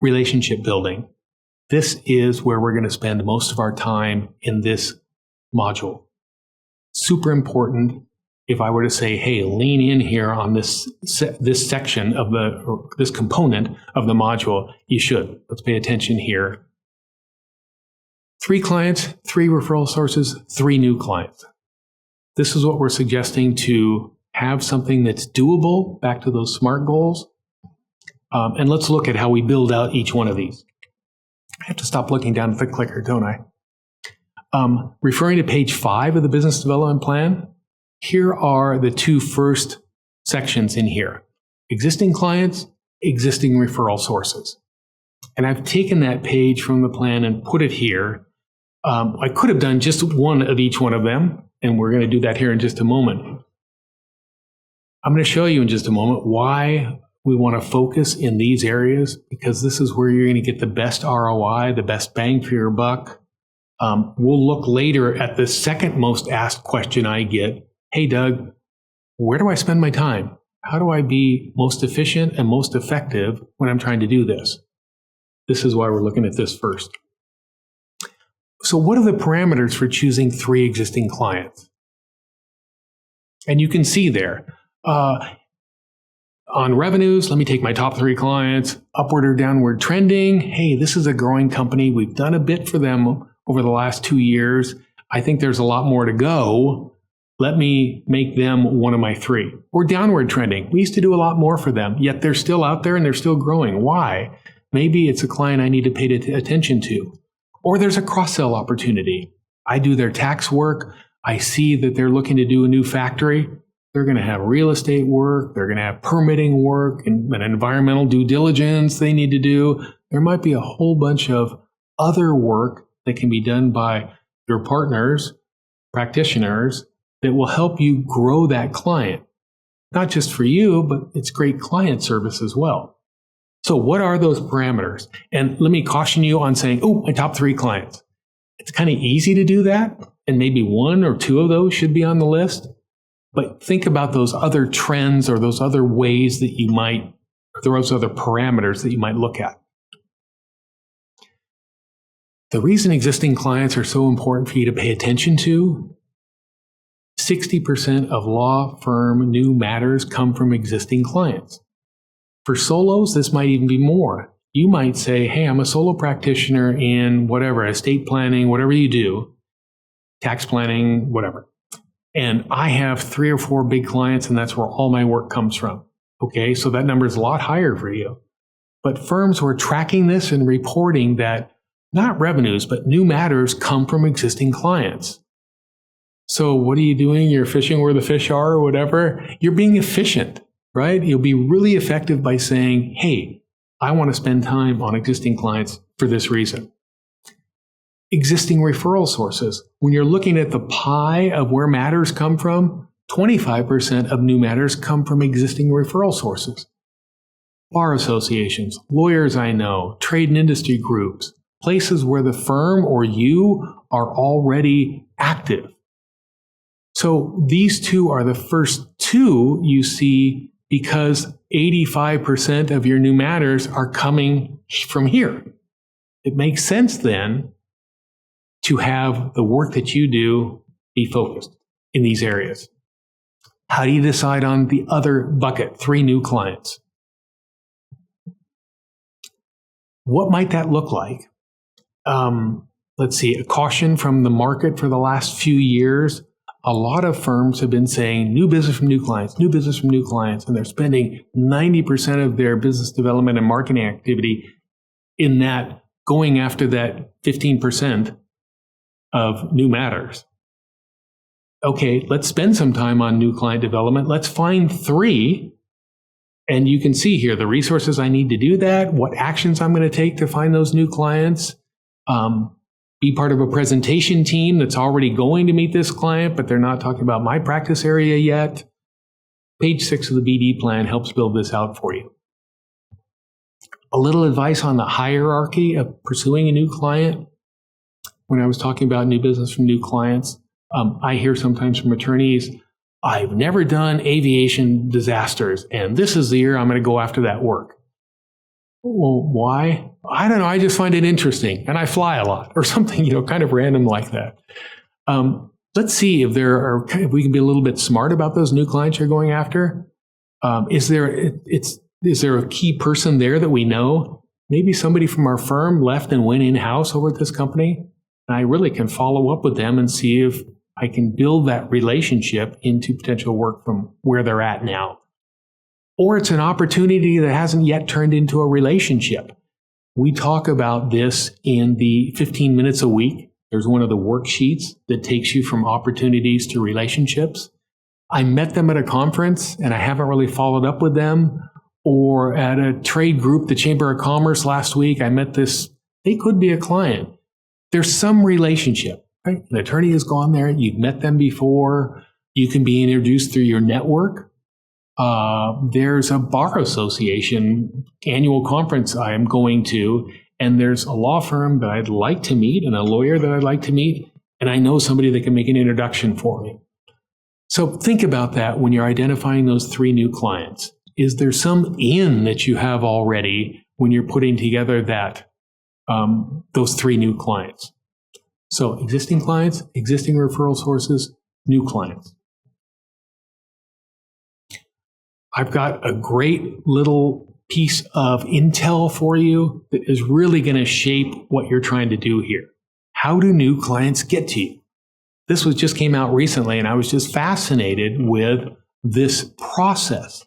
relationship building. This is where we're going to spend most of our time in this module. Super important. If I were to say, hey, lean in here on this section of this component of the module, you should. Let's pay attention here. 3 clients, 3 referral sources, 3 new clients. This is what we're suggesting to have something that's doable, back to those SMART goals. And let's look at how we build out each one of these. I have to stop looking down at the clicker, don't I? Referring to page 5 of the business development plan, here are the 2 first sections in here. Existing clients, existing referral sources. And I've taken that page from the plan and put it here. I could have done just one of each one of them, and we're going to do that here in just a moment. I'm going to show you in just a moment why we want to focus in these areas, because this is where you're going to get the best ROI, the best bang for your buck. We'll look later at the second most asked question I get. Hey, Doug, where do I spend my time? How do I be most efficient and most effective when I'm trying to do this? This is why we're looking at this first. So what are the parameters for choosing 3 existing clients? And you can see there, on revenues, let me take my top 3 clients, upward or downward trending. Hey, this is a growing company. We've done a bit for them over the last 2 years. I think there's a lot more to go. Let me make them one of my 3. Or downward trending. We used to do a lot more for them, yet they're still out there and they're still growing. Why? Maybe it's a client I need to pay attention to. Or there's a cross-sell opportunity. I do their tax work. I see that they're looking to do a new factory. They're going to have real estate work. They're going to have permitting work and an environmental due diligence they need to do. There might be a whole bunch of other work that can be done by your partners, practitioners, that will help you grow that client. Not just for you, but it's great client service as well. So what are those parameters? And let me caution you on saying, oh, my top 3 clients. It's kind of easy to do that, and maybe 1 or 2 of those should be on the list. But think about those other trends or those other ways that you might, or those other parameters that you might look at. The reason existing clients are so important for you to pay attention to, 60% of law firm new matters come from existing clients. For solos, this might even be more. You might say, hey, I'm a solo practitioner in whatever, estate planning, whatever you do, tax planning, whatever. And I have 3 or 4 big clients, and that's where all my work comes from. Okay, so that number is a lot higher for you. But firms who are tracking this and reporting that not revenues, but new matters come from existing clients. So what are you doing? You're fishing where the fish are or whatever. You're being efficient, right? You'll be really effective by saying, hey, I want to spend time on existing clients for this reason. Existing referral sources. When you're looking at the pie of where matters come from, 25% of new matters come from existing referral sources. Bar associations, lawyers I know, trade and industry groups, places where the firm or you are already active. So these 2 are the first 2 you see because 85% of your new matters are coming from here. It makes sense then to have the work that you do be focused in these areas. How do you decide on the other bucket, 3 new clients? What might that look like? Let's see, a caution from the market for the last few years. A lot of firms have been saying new business from new clients, new business from new clients, and they're spending 90% of their business development and marketing activity in that, going after that 15% of new matters. Okay, let's spend some time on new client development. Let's find 3. And you can see here the resources I need to do that, what actions I'm going to take to find those new clients, be part of a presentation team that's already going to meet this client, but they're not talking about my practice area yet. Page 6 of the BD plan helps build this out for you. A little advice on the hierarchy of pursuing a new client. When I was talking about new business from new clients, I hear sometimes from attorneys, I've never done aviation disasters, and this is the year I'm going to go after that work. Well, why? I don't know. I just find it interesting, and I fly a lot, or something, kind of random like that. Let's see if if we can be a little bit smart about those new clients you're going after. Is there a key person there that we know? Maybe somebody from our firm left and went in-house over at this company, and I really can follow up with them and see if I can build that relationship into potential work from where they're at now. Or it's an opportunity that hasn't yet turned into a relationship. We talk about this in the 15 minutes a week. There's one of the worksheets that takes you from opportunities to relationships. I met them at a conference and I haven't really followed up with them. Or at a trade group, the Chamber of Commerce last week, I met this, they could be a client. There's some relationship, right? An attorney has gone there, you've met them before, you can be introduced through your network. There's a bar association annual conference I am going to, and there's a law firm that I'd like to meet and a lawyer that I'd like to meet, and I know somebody that can make an introduction for me. So think about that when you're identifying those 3 new clients. Is there some in that you have already when you're putting together that those 3 new clients? So existing clients, existing referral sources, new clients. I've got a great little piece of intel for you that is really going to shape what you're trying to do here. How do new clients get to you? This just came out recently, and I was just fascinated with this process.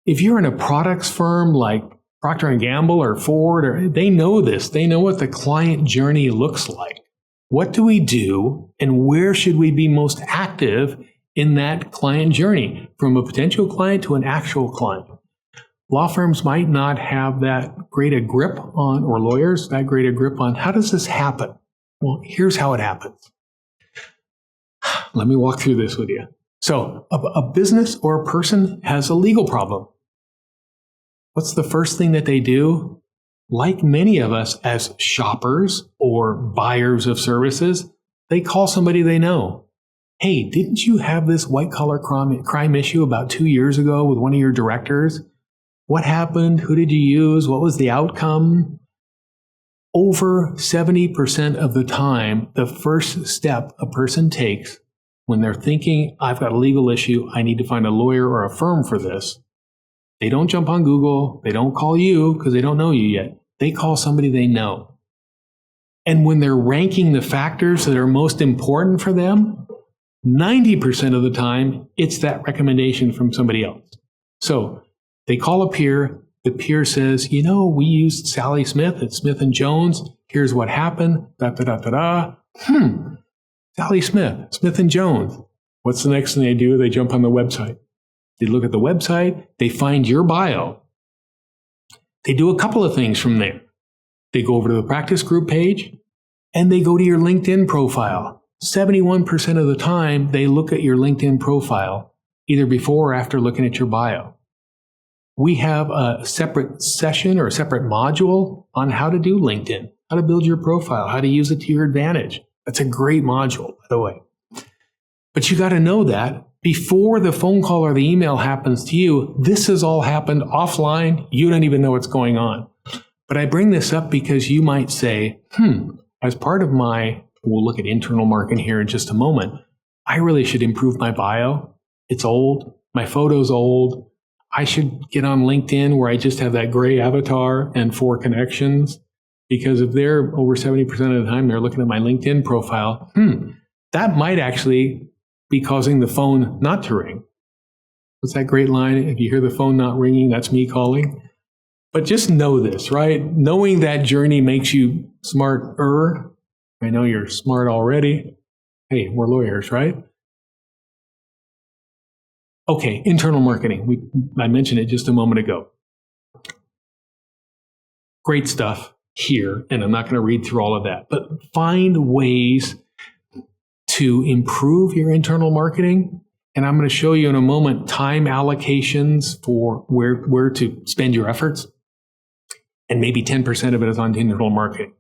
If you're in a products firm like Procter & Gamble or Ford, they know this. They know what the client journey looks like. What do we do, and where should we be most active in that client journey, from a potential client to an actual client? Law firms might not have that great a grip on, or lawyers, that great a grip on, how does this happen? Well, here's how it happens. Let me walk through this with you. So a business or a person has a legal problem. What's the first thing that they do? Like many of us as shoppers or buyers of services, they call somebody they know. Hey, didn't you have this white-collar crime issue about 2 years ago with one of your directors? What happened? Who did you use? What was the outcome? Over 70% of the time, the first step a person takes when they're thinking, I've got a legal issue, I need to find a lawyer or a firm for this, they don't jump on Google, they don't call you because they don't know you yet. They call somebody they know. And when they're ranking the factors that are most important for them, 90% of the time, it's that recommendation from somebody else. So they call a peer. The peer says, we used Sally Smith at Smith & Jones. Here's what happened. Sally Smith, Smith & Jones. What's the next thing they do? They jump on the website. They look at the website. They find your bio. They do a couple of things from there. They go over to the practice group page, and they go to your LinkedIn profile. 71% of the time, they look at your LinkedIn profile, either before or after looking at your bio. We have a separate session or a separate module on how to do LinkedIn, how to build your profile, how to use it to your advantage. That's a great module, by the way. But you got to know that before the phone call or the email happens to you, this has all happened offline. You don't even know what's going on. But I bring this up because you might say, as part of we'll look at internal marketing here in just a moment, I really should improve my bio. It's old. My photo's old. I should get on LinkedIn where I just have that gray avatar and 4 connections. Because if they're over 70% of the time, they're looking at my LinkedIn profile, that might actually be causing the phone not to ring. What's that great line? If you hear the phone not ringing, that's me calling. But just know this, right? Knowing that journey makes you smarter. I know you're smart already. Hey, we're lawyers, right? Okay, internal marketing. I mentioned it just a moment ago. Great stuff here, and I'm not going to read through all of that, but find ways to improve your internal marketing. And I'm going to show you in a moment time allocations for where to spend your efforts. And maybe 10% of it is on internal marketing.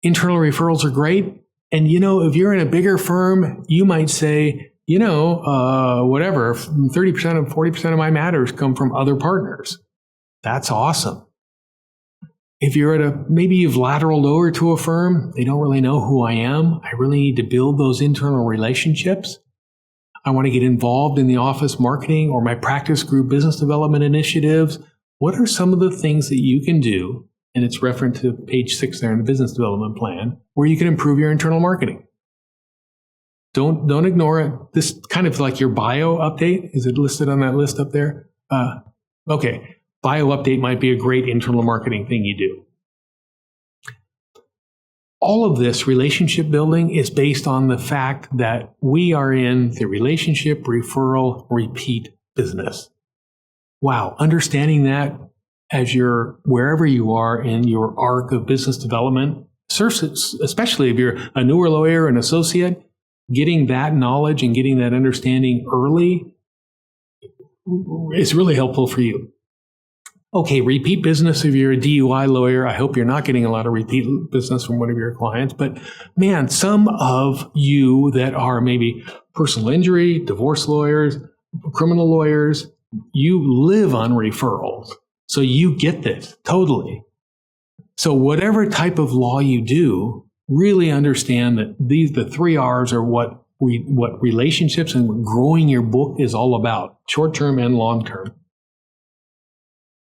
Internal referrals are great. And if you're in a bigger firm, you might say, 30% of 40% of my matters come from other partners. That's awesome. If you're maybe you've lateraled over to a firm, they don't really know who I am. I really need to build those internal relationships. I want to get involved in the office marketing or my practice group business development initiatives. What are some of the things that you can do? And it's referred to page 6 there in the business development plan, where you can improve your internal marketing. Don't ignore it. This kind of like your bio update. Is it listed on that list up there? Okay. Bio update might be a great internal marketing thing you do. All of this relationship building is based on the fact that we are in the relationship, referral, repeat business. Wow. Understanding that as you're wherever you are in your arc of business development, especially if you're a newer lawyer, an associate, getting that knowledge and getting that understanding early is really helpful for you. Okay, repeat business if you're a DUI lawyer. I hope you're not getting a lot of repeat business from one of your clients. But man, some of you that are maybe personal injury, divorce lawyers, criminal lawyers, you live on referrals. So you get this totally. So whatever type of law you do, really understand that the 3 R's are what relationships and what growing your book is all about, short-term and long-term.